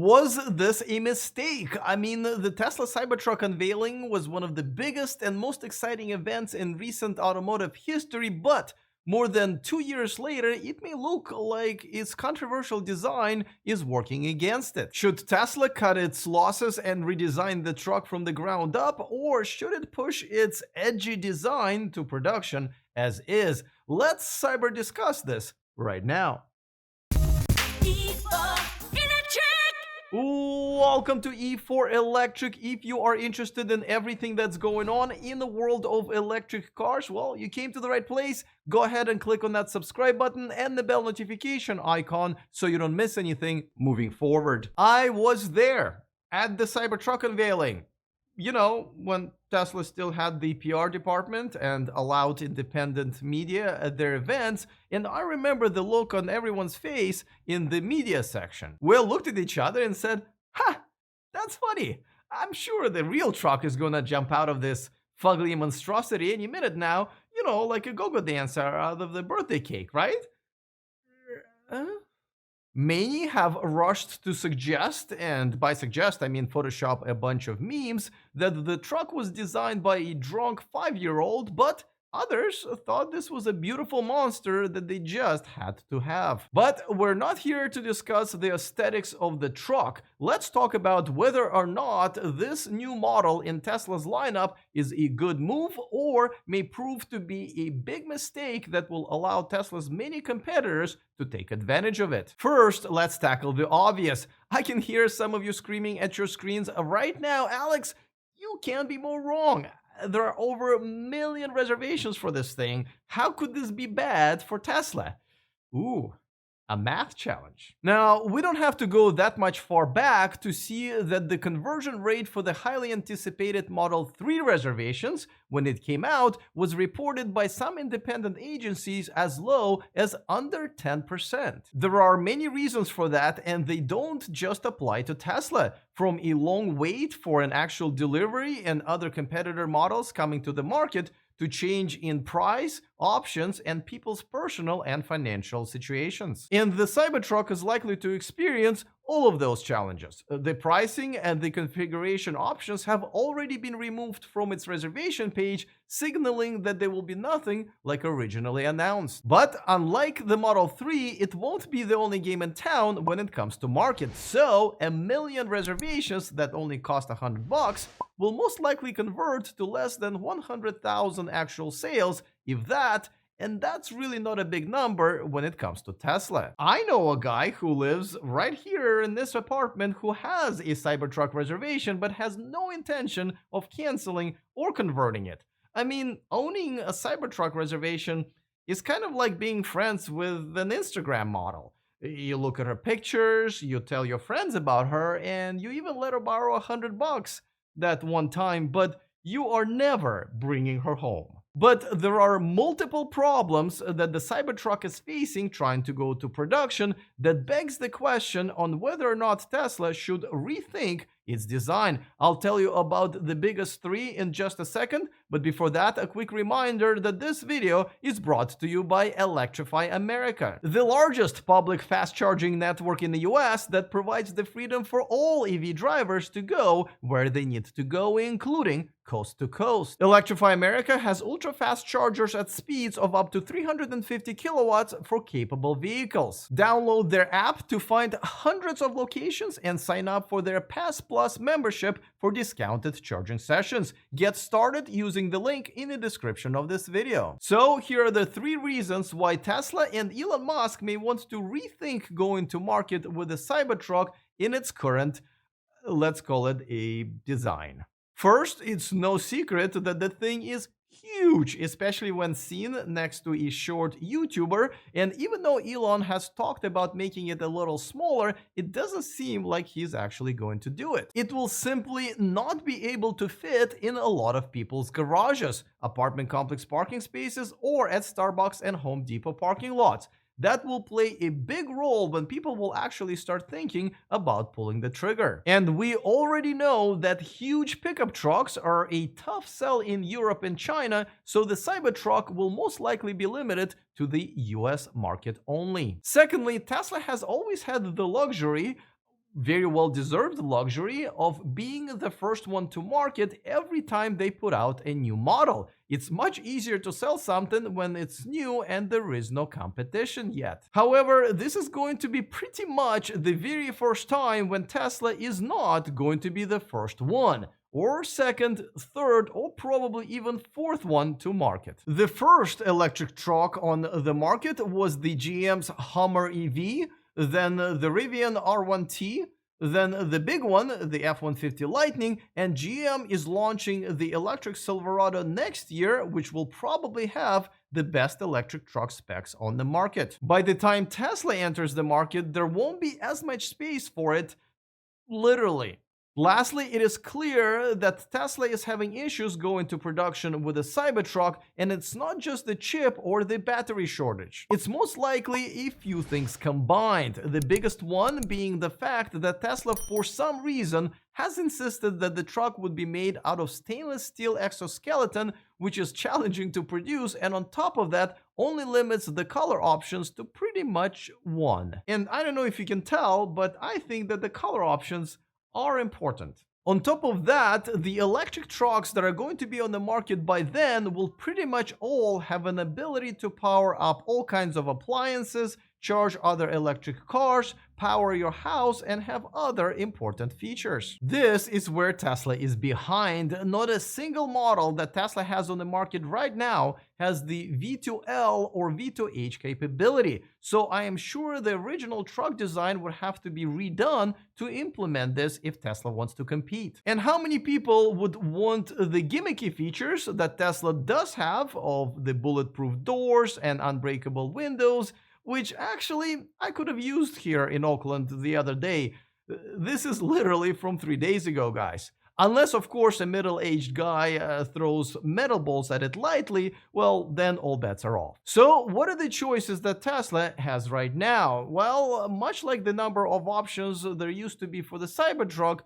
Was this a mistake? I mean, the Tesla Cybertruck unveiling was one of the biggest and most exciting events in recent automotive history, but more than 2 years later, it may look like its controversial design is working against it. Should Tesla cut its losses and redesign the truck from the ground up, or should it push its edgy design to production as is? Let's cyber discuss this right now. Welcome to E4 Electric. If you are interested in everything that's going on in the world of electric cars, well, you came to the right place. Go ahead and click on that subscribe button and the bell notification icon so you don't miss anything moving forward. I was there at the Cybertruck unveiling. You know, when Tesla still had the PR department and allowed independent media at their events, and I remember the look on everyone's face in the media section. We all looked at each other and said, "Ha, that's funny. I'm sure the real truck is gonna jump out of this fugly monstrosity any minute now, you know, like a go-go dancer out of the birthday cake, right?" Many have rushed to suggest, and by suggest I mean Photoshop a bunch of memes, that the truck was designed by a drunk 5-year-old, but others thought this was a beautiful monster that they just had to have. But we're not here to discuss the aesthetics of the truck. Let's talk about whether or not this new model in Tesla's lineup is a good move or may prove to be a big mistake that will allow Tesla's many competitors to take advantage of it. First, let's tackle the obvious. I can hear some of you screaming at your screens right now, "Alex, you can't be more wrong. There are over 1 million reservations for this thing. How could this be bad for Tesla?" Ooh, a math challenge. Now, we don't have to go that much far back to see that the conversion rate for the highly anticipated Model 3 reservations when it came out was reported by some independent agencies as low as under 10%. There are many reasons for that, and they don't just apply to Tesla. From a long wait for an actual delivery and other competitor models coming to the market, to change in price, options, and people's personal and financial situations. And the Cybertruck is likely to experience all of those challenges. The pricing and the configuration options have already been removed from its reservation page, signaling that there will be nothing like originally announced. But unlike the Model 3, it won't be the only game in town when it comes to market. So 1 million reservations that only cost $100 will most likely convert to less than 100,000 actual sales, if that, and that's really not a big number when it comes to Tesla. I know a guy who lives right here in this apartment who has a Cybertruck reservation but has no intention of canceling or converting it. I mean, owning a Cybertruck reservation is kind of like being friends with an Instagram model. You look at her pictures, you tell your friends about her, and you even let her borrow $100 that one time, but you are never bringing her home. But there are multiple problems that the Cybertruck is facing trying to go to production that begs the question on whether or not Tesla should rethink its design. I'll tell you about the biggest three in just a second, but before that, a quick reminder that this video is brought to you by Electrify America, the largest public fast-charging network in the US that provides the freedom for all EV drivers to go where they need to go, including coast to coast. Electrify America has ultra-fast chargers at speeds of up to 350 kilowatts for capable vehicles. Download their app to find hundreds of locations and sign up for their Pass Plus membership for discounted charging sessions. Get started using the link in the description of this video. So here are the 3 reasons why Tesla and Elon Musk may want to rethink going to market with the Cybertruck in its current, let's call it a design. First, it's no secret that the thing is huge, especially when seen next to a short YouTuber, and even though Elon has talked about making it a little smaller, it doesn't seem like he's actually going to do it. It will simply not be able to fit in a lot of people's garages, apartment complex parking spaces, or at Starbucks and Home Depot parking lots. That will play a big role when people will actually start thinking about pulling the trigger. And we already know that huge pickup trucks are a tough sell in Europe and China, so the Cybertruck will most likely be limited to the US market only. Secondly, Tesla has always had the luxury, very well deserved luxury of being the first one to market every time they put out a new model. It's much easier to sell something when it's new and there is no competition yet. However, this is going to be pretty much the very first time when Tesla is not going to be the first one, or second, third, or probably even fourth one to market. The first electric truck on the market was the GM's Hummer EV, then the Rivian R1T, then the big one, the F-150 Lightning, and GM is launching the electric Silverado next year, which will probably have the best electric truck specs on the market. By the time Tesla enters the market, there won't be as much space for it, literally. Lastly, it is clear that Tesla is having issues going to production with the Cybertruck, and it's not just the chip or the battery shortage. It's most likely a few things combined, the biggest one being the fact that Tesla, for some reason, has insisted that the truck would be made out of stainless steel exoskeleton, which is challenging to produce, and on top of that, only limits the color options to pretty much one. And I don't know if you can tell, but I think that the color options are important. On top of that, the electric trucks that are going to be on the market by then will pretty much all have an ability to power up all kinds of appliances, charge other electric cars, power your house, and have other important features. This is where Tesla is behind. Not a single model that Tesla has on the market right now has the V2L or V2H capability, so I am sure the original truck design would have to be redone to implement this if Tesla wants to compete. And how many people would want the gimmicky features that Tesla does have of the bulletproof doors and unbreakable windows, which actually I could have used here in Oakland the other day? This is literally from 3 days ago, guys. Unless, of course, a middle-aged guy throws metal balls at it lightly, well, then all bets are off. So, what are the choices that Tesla has right now? Well, much like the number of options there used to be for the Cybertruck,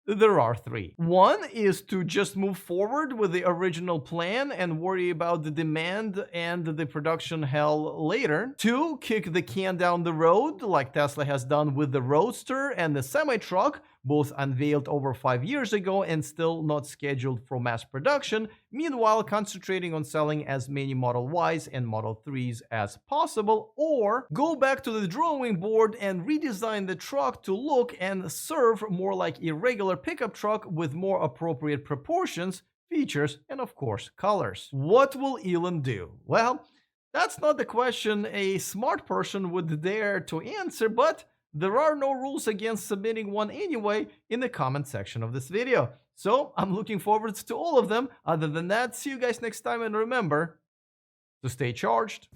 there are three. One is to just move forward with the original plan and worry about the demand and the production hell later. Two, kick the can down the road, like Tesla has done with the Roadster and the semi-truck, both unveiled over 5 years ago and still not scheduled for mass production, meanwhile concentrating on selling as many Model Ys and Model 3s as possible. Or go back to the drawing board and redesign the truck to look and serve more like a regular pickup truck with more appropriate proportions, features, and of course colors. What will Elon do? Well, that's not the question a smart person would dare to answer, but there are no rules against submitting one anyway in the comment section of this video. So I'm looking forward to all of them. Other than that, see you guys next time, and remember to stay charged.